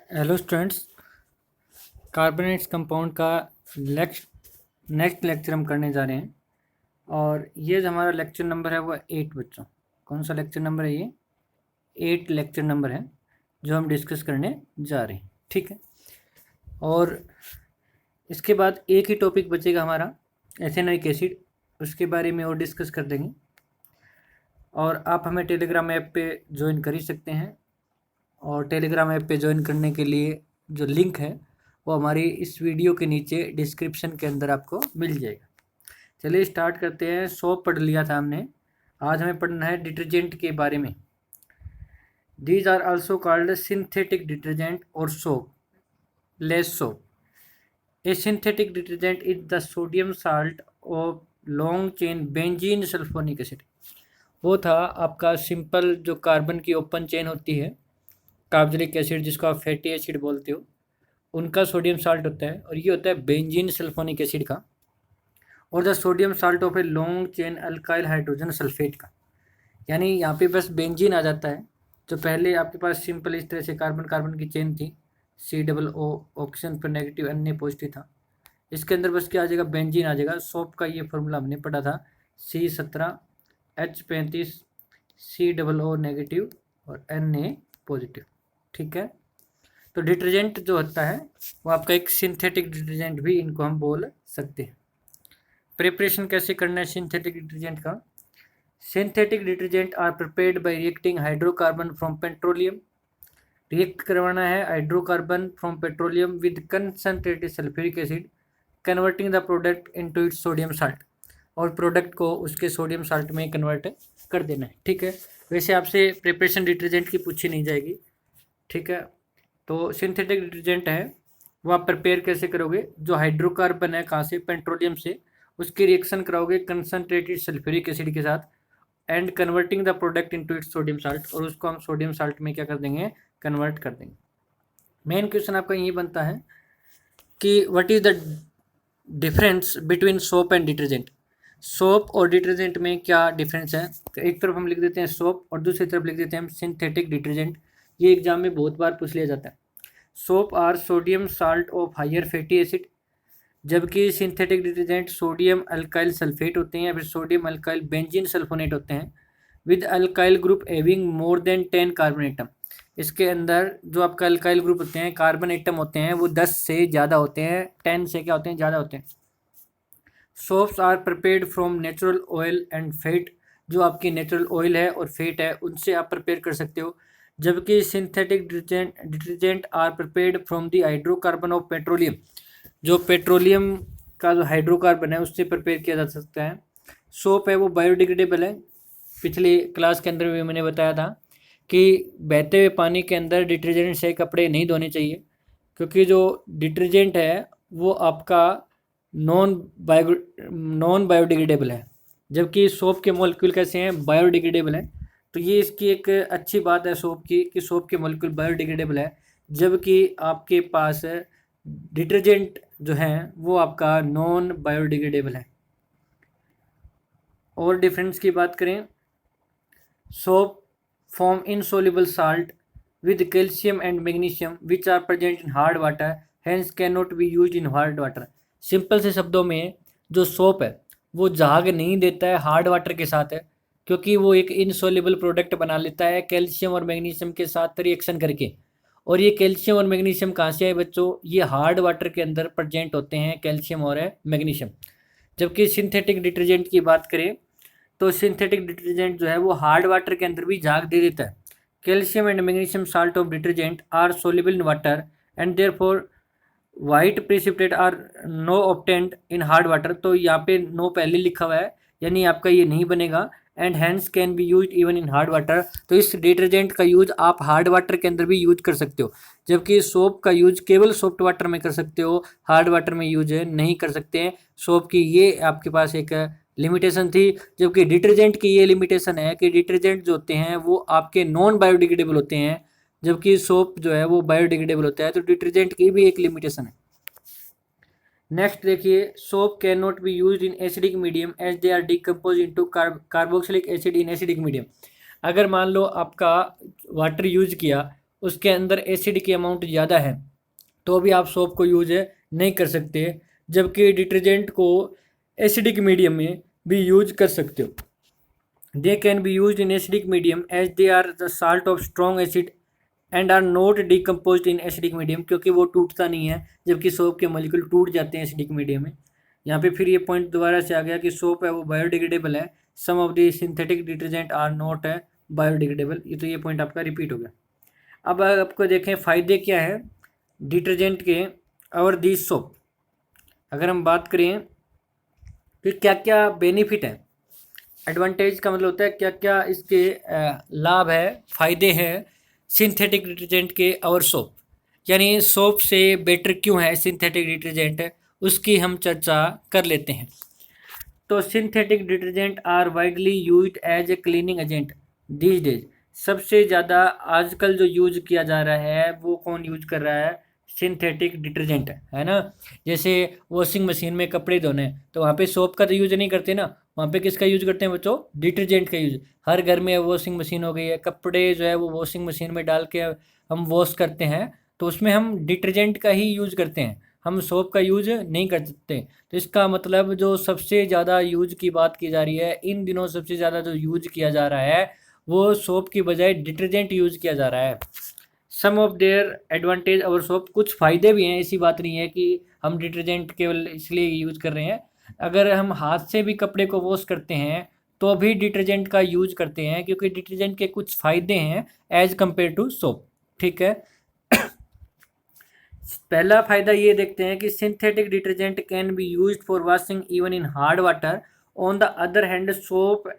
Hello students. Carbonates compound का next lecture हम करने जा रहे हैं और ये जो हमारा लेक्चर नंबर है वो 8 बच्चों। कौन सा लेक्चर नंबर है ये? 8 लेक्चर नंबर है जो हम डिस्कस करने जा रहे हैं। ठीक है, और इसके बाद एक ही टॉपिक बचेगा हमारा एथेनोइक एसिड, उसके बारे में और डिस्कस कर देंगे। और आप हमें टेलीग्राम ऐप पे ज्वाइन कर ही सकते हैं, और टेलीग्राम ऐप पे ज्वाइन करने के लिए जो लिंक है वो हमारी इस वीडियो के नीचे डिस्क्रिप्शन के अंदर आपको मिल जाएगा। चलिए स्टार्ट करते हैं। सोप पढ़ लिया था हमने, आज हमें पढ़ना है डिटर्जेंट के बारे में। These are also called synthetic detergent और soapless soap. A synthetic detergent is the sodium salt of long chain benzene sulphonic acid. वो था आपका सिंपल जो कार्बन की ओपन चेन होती है, कार्बोनिक एसिड जिसको आप फैटी एसिड बोलते हो, उनका सोडियम साल्ट होता है, और ये होता है बेंजीन सल्फोनिक एसिड का। और the sodium salt of a long chain alkyl hydrogen sulphate का। यानी यहाँ पे बस बेंजीन आ जाता है। जो पहले आपके पास सिंपल इस तरह से कार्बन कार्बन की चेन थी, COO ऑक्सीजन पर नेगेटिव, अन्य पॉजिटिव था, इसके अंदर बस क्या आ जाएगा? बेंजीन आ जाएगा। सोप का ये फॉर्मूला हमने पढ़ा था, C17H35 COO नेगेटिव और Na पॉजिटिव। ठीक है, तो डिटर्जेंट जो होता है वो आपका एक सिंथेटिक डिटर्जेंट भी इनको हम बोल सकते हैं। प्रिपरेशन कैसे करना है सिंथेटिक डिटर्जेंट का? Synthetic detergent are prepared by reacting hydrocarbon from petroleum. React करवाना है hydrocarbon from petroleum with concentrated sulphuric acid, converting the product into its sodium salt, और प्रोडक्ट को उसके सोडियम साल्ट में कन्वर्ट कर देना है। ठीक है, वैसे आपसे प्रिपरेशन डिटर्जेंट की पूछी नहीं जाएगी। ठीक है, तो सिंथेटिक डिटर्जेंट है वो आप प्रिपेयर कैसे करोगे? जो हाइड्रोकार्बन है कहाँ से? पेट्रोलियम से, उसकी रिएक्शन कराओगे कंसनट्रेटेड सल्फ्यूरिक एसिड के साथ, and converting the product into its sodium salt, और उसको हम सोडियम साल्ट में क्या कर देंगे? कन्वर्ट कर देंगे। मेन क्वेश्चन आपका ये बनता है कि what is the difference between soap and detergent. Soap और डिटर्जेंट में क्या डिफरेंस है? तो एक तरफ हम लिख देते हैं सोप और दूसरी तरफ लिख देते हैं हम सिंथेटिक डिटर्जेंट। ये एग्जाम में बहुत बार पूछ लिया जाता है। Soap are sodium salt of higher fatty acid, जबकि synthetic detergent sodium alkyl sulphate होते हैं या फिर सोडियम अल्काइल बेंजीन सल्फोनेट होते हैं, with alkyl group having more than 10 carbon atom. इसके अंदर जो आपका अल्काइल ग्रुप होते हैं, कार्बन एटम होते हैं, वो 10 से ज़्यादा होते हैं, 10 से क्या होते हैं? ज़्यादा होते हैं। Soaps are prepared from natural oil and fat, जो आपकी नेचुरल ऑयल है और फैट है उनसे आप प्रिपेयर कर सकते हो, जबकि synthetic detergent are prepared from the hydrocarbon of petroleum, जो पेट्रोलियम का जो हाइड्रोकार्बन है उससे प्रिपेयर किया जा सकता है। सोप है वो बायोडिग्रेडेबल है। पिछले क्लास के अंदर भी मैंने बताया था कि बहते हुए पानी के अंदर डिटर्जेंट से कपड़े नहीं धोने चाहिए, क्योंकि जो डिटर्जेंट है वो आपका नॉन बायोडिग्रेडेबल है, जबकि सोप के मॉलिक्यूल कैसे हैं? बायोडिग्रेडेबल हैं। तो ये इसकी एक अच्छी बात है सोप की, कि सोप के मॉलिक्यूल बायोडिग्रेडेबल है, जबकि आपके पास डिटर्जेंट जो है वो आपका नॉन बायोडिग्रेडेबल है। और डिफरेंस की बात करें, soap form insoluble salt with calcium and magnesium which are present in hard water, hence cannot be used in hard water। Simple से शब्दों में जो सोप है वो झाग नहीं देता है हार्ड वाटर के साथ है, क्योंकि वो एक इनसोल्यूबल प्रोडक्ट बना लेता है कैल्शियम और मैग्नीशियम के साथ रिएक्शन करके। और ये कैल्शियम और मैग्नीशियम कहाँ से आए बच्चों? ये हार्ड वाटर के अंदर प्रेजेंट होते हैं, कैल्शियम और मैग्नीशियम। जबकि सिंथेटिक डिटर्जेंट की बात करें तो सिंथेटिक डिटर्जेंट जो है वो हार्ड वाटर के अंदर भी झाग दे देता है। Calcium and magnesium salt of detergent are soluble in water and therefore white precipitate are no obtained in hard water. तो यहाँ पे नो पहले लिखा हुआ है, यानी आपका ये नहीं बनेगा। And hence can be use even in hard water, तो इस डिटर्जेंट का यूज आप हार्ड वाटर के अंदर भी यूज कर सकते हो, जबकि सोप का यूज केवल सॉफ्ट वाटर में कर सकते हो, हार्ड वाटर में यूज नहीं कर सकते हैं। सोप की ये आपके पास एक लिमिटेशन थी, जबकि डिटर्जेंट की ये लिमिटेशन है कि डिटर्जेंट जो होते हैं वो आपके नॉन बायोडिग्रेडेबल होते हैं, जबकि सोप जो है वो बायोडिग्रेडेबल होता है। तो डिटर्जेंट की भी एक लिमिटेशन है। नेक्स्ट देखिए, soap can not be use in acidic medium as they are decompose into carboxylic acid in acidic medium. अगर मान लो आपका वाटर यूज किया उसके अंदर एसिड की अमाउंट ज़्यादा है तो भी आप सोप को यूज नहीं कर सकते, जबकि डिटर्जेंट को एसिडिक मीडियम में भी यूज कर सकते हो। They can be use in acidic medium as they are the salt of strong acid and are not decompose in acidic medium, क्योंकि वो टूटता नहीं है, जबकि सोप के मॉलिक्यूल टूट जाते हैं एसिडिक मीडियम में। यहाँ पे फिर ये पॉइंट दोबारा से आ गया कि सोप है वो बायोडिग्रेडेबल है, some of the synthetic detergent are not है बायोडिग्रेडेबल। ये पॉइंट आपका रिपीट हो गया। अब आपको देखें फ़ायदे क्या है डिटर्जेंट के और दी सोप। अगर हम बात करें कि क्या क्या बेनिफिट है, एडवांटेज का मतलब होता है क्या क्या इसके लाभ है, फ़ायदे हैं सिंथेटिक डिटर्जेंट के और सोप, यानी सोप से बेटर क्यों है सिंथेटिक डिटर्जेंट, उसकी हम चर्चा कर लेते हैं। तो synthetic detergent are widely used as a cleaning agent these days. सबसे ज़्यादा आजकल जो यूज किया जा रहा है वो कौन यूज कर रहा है, सिंथेटिक डिटर्जेंट, है ना। जैसे वॉशिंग मशीन में कपड़े धोने तो वहाँ पे सोप का तो यूज नहीं करते ना, वहाँ पे किसका यूज करते हैं बच्चों, डिटर्जेंट का यूज। हर घर में वॉशिंग मशीन हो गई है, कपड़े जो है वो वॉशिंग मशीन में डाल के हम वॉश करते हैं, तो उसमें हम डिटर्जेंट का ही यूज करते हैं, हम सोप का यूज नहीं कर सकते। तो इसका मतलब जो सबसे ज़्यादा यूज की बात की जा रही है इन दिनों, सबसे ज़्यादा जो यूज किया जा रहा है वो सोप की बजाय डिटर्जेंट यूज किया जा रहा है। सम ऑफ देयर एडवांटेज और सोप, कुछ फ़ायदे भी हैं, ऐसी बात नहीं है कि हम डिटर्जेंट केवल इसलिए यूज कर रहे हैं। अगर हम हाथ से भी कपड़े को वॉश करते हैं तो भी डिटर्जेंट का यूज करते हैं, क्योंकि डिटर्जेंट के कुछ फ़ायदे हैं एज कम्पेयर टू सोप। ठीक है। पहला फ़ायदा ये देखते हैं कि synthetic detergent can be used for washing even in hard water. On the other hand soap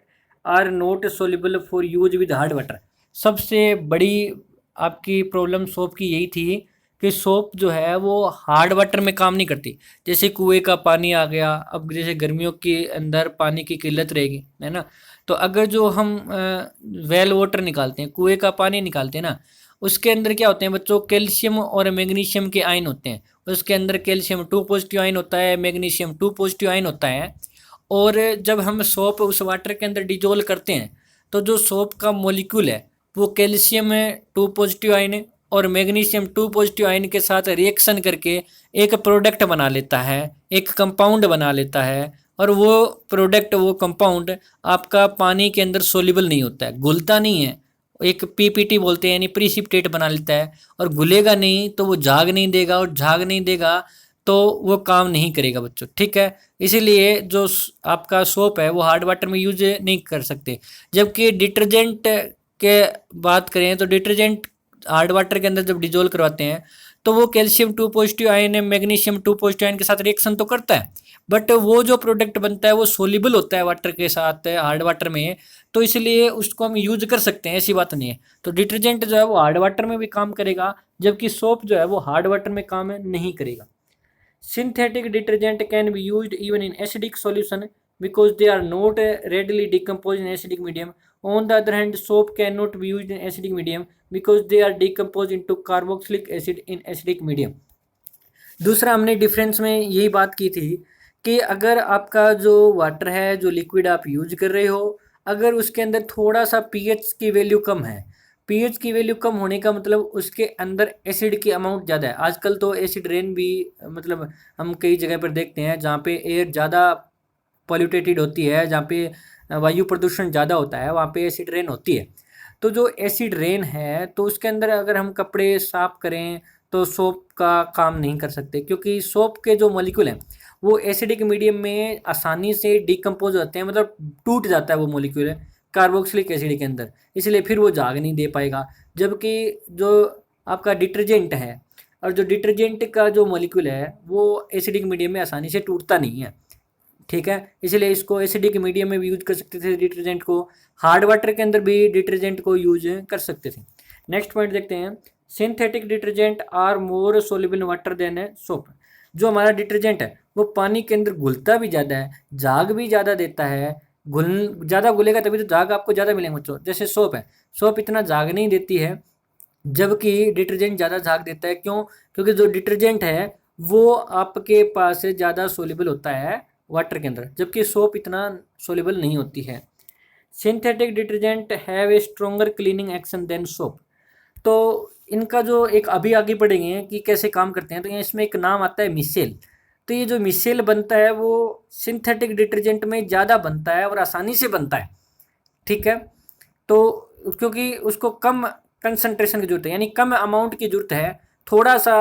are not soluble for use with hard water. सबसे बड़ी आपकी प्रॉब्लम सोप की यही थी कि सोप जो है वो हार्ड वाटर में काम नहीं करती। जैसे कुएं का पानी आ गया, अब जैसे गर्मियों के अंदर पानी की किल्लत रहेगी, है ना, तो अगर जो हम वेल वाटर निकालते हैं, कुएं का पानी निकालते हैं ना, उसके अंदर क्या होते हैं बच्चों, कैल्शियम और मैग्नीशियम के आयन होते हैं। उसके अंदर कैल्शियम 2 पॉजिटिव आयन होता है, मैग्नीशियम 2 पॉजिटिव आयन होता है। और जब हम सोप उस वाटर के अंदर डिजोल्व करते हैं तो जो सोप का मॉलिक्यूल है वो कैल्शियम 2 पॉजिटिव आयन और मैग्नीशियम 2 पॉजिटिव आयन के साथ रिएक्शन करके एक प्रोडक्ट बना लेता है, एक कंपाउंड बना लेता है। और वो प्रोडक्ट, वो कंपाउंड आपका पानी के अंदर सोल्यूबल नहीं होता है, घुलता नहीं है, एक पीपीटी बोलते हैं यानी प्रीसिपिटेट बना लेता है। और घुलेगा नहीं तो वो झाग नहीं देगा, और झाग नहीं देगा तो वो काम नहीं करेगा बच्चों। ठीक है, इसीलिए जो आपका सोप है वो हार्ड वाटर में यूज नहीं कर सकते। जबकि डिटर्जेंट के बात करें तो डिटर्जेंट हार्ड वाटर के अंदर जब डिजोल्व करवाते हैं तो वो calcium 2 positive ion magnesium 2 positive ion के साथ रिएक्शन तो करता है, बट वो जो प्रोडक्ट बनता है वो सोल्यूबल होता है वाटर के साथ, हार्ड वाटर में, तो इसलिए उसको हम यूज कर सकते हैं, ऐसी बात नहीं है। तो डिटर्जेंट जो है वो हार्ड वाटर में भी काम करेगा, जबकि सोप जो है वो हार्ड वाटर में काम नहीं करेगा। Synthetic detergent can be used even in acidic solution because they are not readily decomposed in acidic medium. On the other hand, soap cannot be used in acidic medium because they are decomposed into carboxylic acid in acidic medium. दूसरा हमने difference में यही बात की थी कि अगर आपका जो वाटर है, जो लिक्विड आप यूज कर रहे हो, अगर उसके अंदर थोड़ा सा पीएच की वैल्यू कम है, पीएच की वैल्यू कम होने का मतलब उसके अंदर एसिड की अमाउंट ज़्यादा है। आजकल तो एसिड रेन भी मतलब हम कई जगह पर देखते हैं जहाँ पे एयर ज़्यादा पॉल्यूटेटेड होती है, जहाँ पे वायु प्रदूषण ज़्यादा होता है, वहाँ पे एसिड रेन होती है। तो जो एसिड रेन है तो उसके अंदर अगर हम कपड़े साफ करें तो सोप का काम नहीं कर सकते, क्योंकि सोप के जो मॉलिक्यूल हैं वो एसिडिक मीडियम में आसानी से डिकम्पोज होते हैं, मतलब टूट जाता है वो मॉलिक्यूल है कार्बोक्सिलिक एसिड के अंदर, इसलिए फिर वो झाग नहीं दे पाएगा। जबकि जो आपका डिटर्जेंट है, और जो डिटर्जेंट का जो मॉलिक्यूल है वो एसिडिक मीडियम में आसानी से टूटता नहीं है। ठीक है, इसलिए इसको एसिडिक मीडियम में भी यूज कर सकते थे डिटर्जेंट को, हार्ड वाटर के अंदर भी डिटर्जेंट को यूज कर सकते थे। नेक्स्ट पॉइंट देखते हैं, synthetic detergent are more soluble in water than soap. जो हमारा डिटर्जेंट है वो पानी के अंदर घुलता भी ज़्यादा है, झाग भी ज़्यादा देता है, घुल ज़्यादा घुलेगा तभी तो झाग आपको ज़्यादा मिलेंगे बच्चों। जैसे सोप है, सोप इतना झाग नहीं देती है, जबकि डिटर्जेंट ज़्यादा झाग देता है। क्यों? क्योंकि जो डिटर्जेंट है वो आपके पास ज़्यादा सोल्यूबल होता है वाटर के अंदर, जबकि सोप इतना सोल्यूबल नहीं होती है। Synthetic detergent have a stronger cleaning action than soap. तो इनका जो एक अभी आगे बढ़ेंगे कि कैसे काम करते हैं, तो इसमें एक नाम आता है मिसेल। तो ये जो मिसेल बनता है वो सिंथेटिक डिटर्जेंट में ज़्यादा बनता है और आसानी से बनता है, ठीक है। तो क्योंकि उसको कम कंसंट्रेशन की जरूरत है, यानी कम अमाउंट की जरूरत है, थोड़ा सा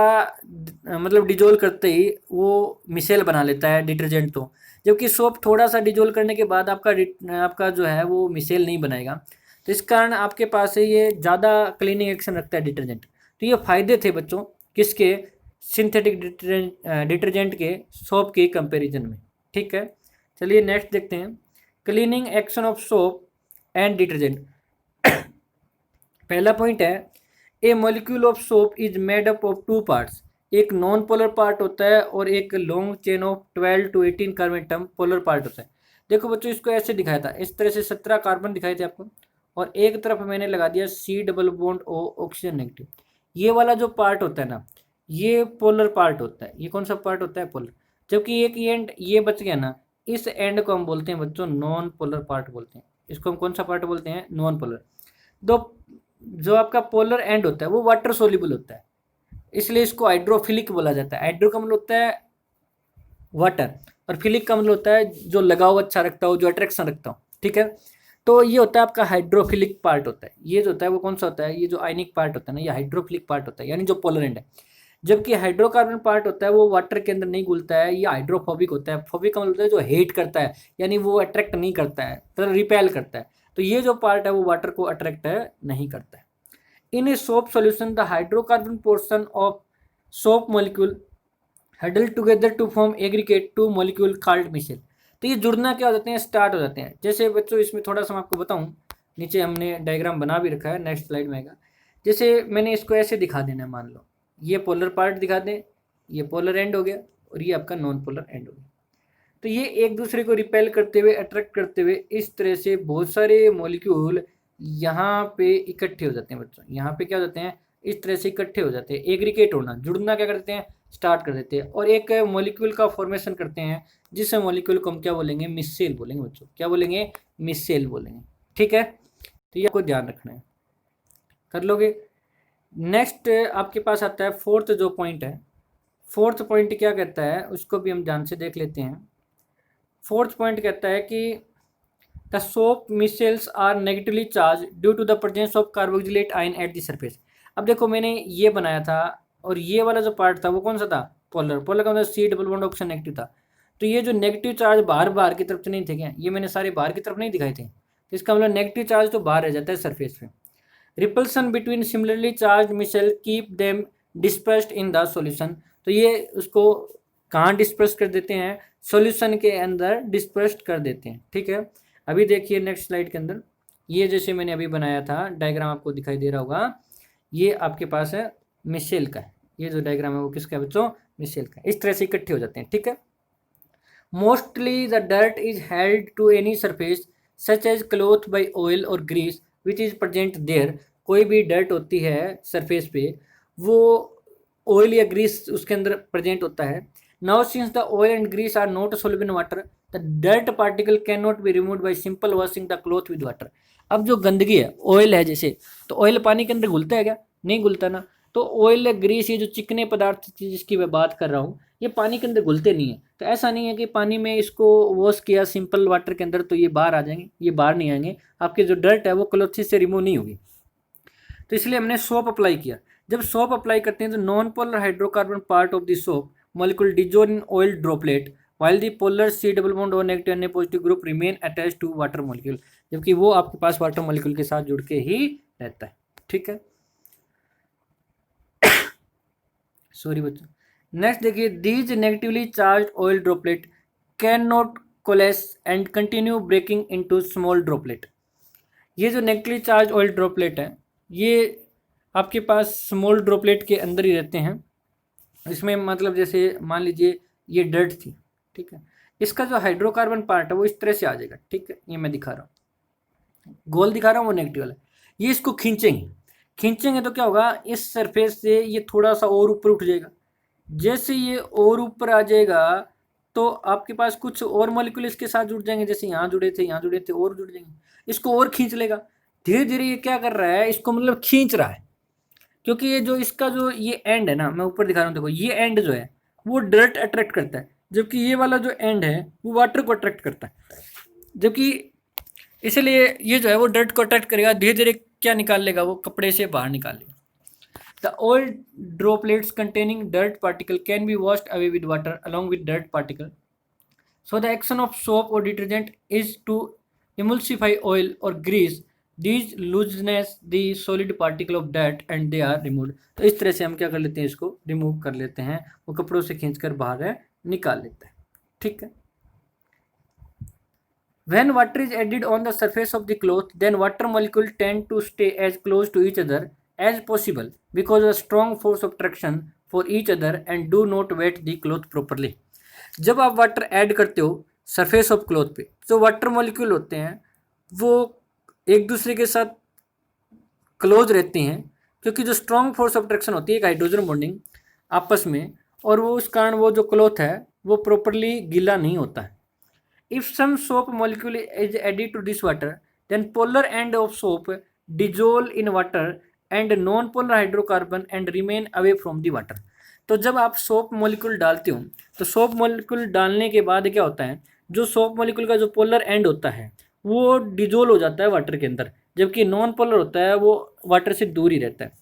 मतलब डिजोल्व करते ही वो मिसेल बना लेता है डिटर्जेंट। तो जबकि सोप थोड़ा सा डिजोल्व करने के बाद आपका जो है वो मिसेल नहीं बनाएगा। तो इस कारण आपके पास है ये ज़्यादा क्लीनिंग एक्शन रखता है डिटर्जेंट। तो ये फ़ायदे थे बच्चों किसके, सिंथेटिक डिटर्जेंट के सोप के कंपैरिजन में, ठीक है। चलिए नेक्स्ट देखते हैं, cleaning action of soap and detergent. पहला पॉइंट है, a molecule of soap is made up of two parts. एक नॉन पोलर पार्ट होता है और एक long chain of 12 to 18 carbon atom polar part होता है। देखो बच्चों इसको ऐसे दिखाया था, इस तरह से 17 कार्बन दिखाए थे आपको, और एक तरफ मैंने लगा दिया C double bond O oxygen negative. ये वाला जो पार्ट होता है ना, ये पोलर पार्ट होता है। ये कौन सा पार्ट होता है, पोलर। जबकि एक एंड ये बच गया ना, इस एंड को हम बोलते हैं बच्चों नॉन पोलर पार्ट बोलते हैं। इसको हम कौन सा पार्ट बोलते हैं, नॉन पोलर। दो जो आपका पोलर एंड होता है वो वाटर सोल्यूबल होता है, इसलिए इसको हाइड्रोफिलिक बोला जाता है। हाइड्रो का मतलब होता है वाटर, और फिलिक का मतलब होता है जो लगाव अच्छा रखता हो, जो अट्रैक्शन रखता हो, ठीक है। तो ये होता है आपका हाइड्रोफिलिक पार्ट होता है। ये जो होता है वो कौन सा होता है, ये जो आयनिक पार्ट होता है ना, ये हाइड्रोफिलिक पार्ट होता है, यानी जो पोलर एंड है। जबकि हाइड्रोकार्बन पार्ट होता है वो वाटर के अंदर नहीं घुलता है, ये हाइड्रोफोबिक होता है। फोबिक का मतलब होता है जो हेट करता है, यानी वो अट्रैक्ट नहीं करता है, तो रिपेल करता है। तो ये जो पार्ट है वो वाटर को अट्रैक्ट नहीं करता है। In a soap solution, the hydrocarbon portion of soap molecule huddle together to form aggregate two molecule called micelle। तो ये जुड़ना क्या हो जाते हैं, स्टार्ट हो जाते हैं। जैसे बच्चों इसमें थोड़ा सा मैं आपको बताऊं, नीचे हमने डायग्राम बना भी रखा है, नेक्स्ट स्लाइड में आएगा। जैसे मैंने इसको ऐसे दिखा देना है, मान लो ये पोलर पार्ट दिखा दें, ये पोलर एंड हो गया और ये आपका नॉन पोलर एंड हो गया। तो ये एक दूसरे को रिपेल करते हुए, अट्रैक्ट करते हुए, इस तरह से बहुत सारे मॉलिक्यूल यहाँ पे इकट्ठे हो जाते हैं बच्चों। यहाँ पे क्या हो जाते हैं, इस तरह से इकट्ठे हो जाते हैं, एग्रीगेट होना, जुड़ना क्या करते हैं, स्टार्ट कर देते हैं, और एक मॉलिक्यूल का फॉर्मेशन करते हैं, जिस मॉलिक्यूल को हम क्या बोलेंगे, मिसेल बोलेंगे बच्चों। क्या बोलेंगे, मिसेल बोलेंगे, ठीक है। तो ये आपको ध्यान रखना है, कर लोगे। नेक्स्ट आपके पास आता है फोर्थ जो पॉइंट है। फोर्थ पॉइंट क्या कहता है उसको भी हम ध्यान से देख लेते हैं। फोर्थ पॉइंट कहता है कि the soap micelles are negatively charge due to the presence of carboxylate ion at the surface. अब देखो मैंने ये बनाया था, और ये वाला जो पार्ट था वो कौन सा था, पोलर। पोलर का मतलब C double bond oxygen negative था। तो ये जो नेगेटिव चार्ज बाहर बाहर की तरफ से नहीं थे क्या, ये मैंने सारे बाहर की तरफ नहीं दिखाए थे, तो इसका मतलब नेगेटिव चार्ज तो बाहर रह जाता है सरफेस पे। Repulsion between similarly charge micelle keep them dispersed in the solution. तो ये उसको कहाँ डिस्पर्स कर देते हैं, सॉल्यूशन के अंदर डिस्पर्स्ड कर देते हैं, ठीक है। अभी देखिए नेक्स्ट स्लाइड के अंदर, ये जैसे मैंने अभी बनाया था डायग्राम, आपको दिखाई दे रहा होगा, ये आपके पास है मिसेल का। ये जो डायग्राम है वो किसका है बच्चों, मिसेल का। इस तरह से इकट्ठे हो जाते हैं, ठीक है। Mostly the dirt is held to any surface such as cloth by oil और grease which is present there. कोई भी डर्ट होती है सरफेस पे, वो ऑयल या ग्रीस उसके अंदर प्रेजेंट होता है। Now since the oil and grease are not soluble in water, the dirt particle can not be removed by simple washing the cloth with water. अब जो गंदगी है, ऑयल है जैसे, तो ऑयल पानी के अंदर घुलता है क्या, नहीं घुलता ना। तो ऑयल ग्रीस, ये जो चिकने पदार्थ जिसकी मैं बात कर रहा हूँ, ये पानी के अंदर घुलते नहीं है। तो ऐसा नहीं है कि पानी में इसको वॉश किया सिंपल वाटर के अंदर तो ये बाहर आ जाएंगे, ये बाहर नहीं आएंगे। आपके जो डर्ट है वो क्लॉथेस से रिमूव नहीं होगी। तो इसलिए हमने सोप अप्लाई किया। जब सोप अप्लाई करते हैं तो non polar hydrocarbon part of the soap molecule dissolve in oil droplet while the polar C double bond और negative Na positive group remain attached to water molecule, जबकि वो आपके पास water molecule के साथ जुड़ के ही रहता है, ठीक है। सॉरी बच्चों। नेक्स्ट देखिए, these negatively charge oil droplet can not coalesce and continue breaking into small droplet. ये जो नेगेटिवली चार्ज ऑयल ड्रॉपलेट है, ये आपके पास स्मॉल ड्रॉपलेट के अंदर ही रहते हैं। इसमें मतलब जैसे मान लीजिए ये डर्ट थी, ठीक है, इसका जो हाइड्रोकार्बन पार्ट है वो इस तरह से आ जाएगा, ठीक है। ये मैं दिखा रहा हूँ, गोल दिखा रहा हूँ, वो नेगेटिव वाला। ये इसको खींचेंगे तो क्या होगा, इस सरफेस से ये थोड़ा सा और ऊपर उठ जाएगा। जैसे ये और ऊपर आ जाएगा तो आपके पास कुछ और मॉलिक्यूल इसके साथ जुड़ जाएंगे, जैसे यहाँ जुड़े थे, यहाँ जुड़े थे, और जुड़ जाएंगे, इसको और खींच लेगा। धीरे धीरे ये क्या कर रहा है, इसको मतलब खींच रहा है। क्योंकि ये जो इसका जो ये एंड है ना, मैं ऊपर दिखा रहा हूँ, देखो ये एंड जो है वो डर्ट अट्रैक्ट करता है, जबकि ये वाला जो एंड है वो वाटर को अट्रैक्ट करता है। जबकि इसलिए ये जो है वो डर्ट को अट्रैक्ट करेगा, धीरे धीरे क्या निकाल लेगा, वो कपड़े से बाहर निकाल लेगा। The oil droplets containing dirt particle can be washed away with water along with dirt particle. So the action of soap or detergent is to emulsify oil or grease. These looseness the solid particle of dirt and they are removed. तो इस तरह से हम क्या कर लेते हैं, इसको रिमूव कर लेते हैं, वो कपड़ों से खींचकर बाहर निकाल लेते हैं। ठीक है। When water is added on the surface of the cloth, then water molecules tend to stay as close to each other as possible because of a strong force of attraction for each other and do not wet the cloth properly. जब आप water add करते हो surface of cloth पे, तो water molecule होते हैं वो एक दूसरे के साथ क्लोज रहते हैं, क्योंकि जो स्ट्रॉन्ग फोर्स ऑफ अट्रैक्शन होती है एक हाइड्रोजन बॉन्डिंग आपस में, और वो उस कारण वो जो क्लॉथ है वो प्रॉपरली गीला नहीं होता है। If some soap molecule is added to this water, then polar end of soap dissolve in water and non-polar hydrocarbon and remain away from the water. तो जब आप सोप मॉलिक्यूल डालते हो, तो सोप मॉलिक्यूल डालने के बाद क्या होता है, जो सोप मॉलिक्यूल का जो पोलर एंड होता है वो डिजोल्व हो जाता है वाटर के अंदर, जबकि नॉन पोलर होता है वो वाटर से दूर ही रहता है।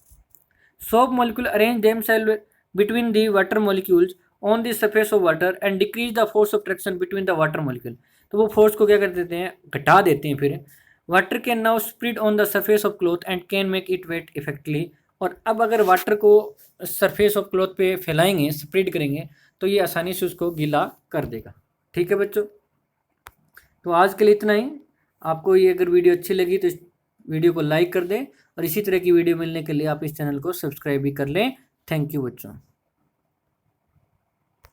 Soap molecule arrange themselves between the water molecules on the surface of water and decrease the force of attraction between the water molecule. तो वो फोर्स को क्या कर देते हैं, घटा देते हैं। फिर water can now spread on the surface of cloth and can make it wet effectively. और अब अगर वाटर को सरफेस ऑफ क्लॉथ पे फैलाएंगे, स्प्रेड करेंगे, तो ये आसानी से उसको गीला कर देगा। ठीक है बच्चों, तो आज के लिए इतना ही। आपको ये अगर वीडियो अच्छी लगी तो इस वीडियो को लाइक कर दें, और इसी तरह की वीडियो मिलने के लिए आप इस चैनल को सब्सक्राइब भी कर लें। थैंक यू बच्चों।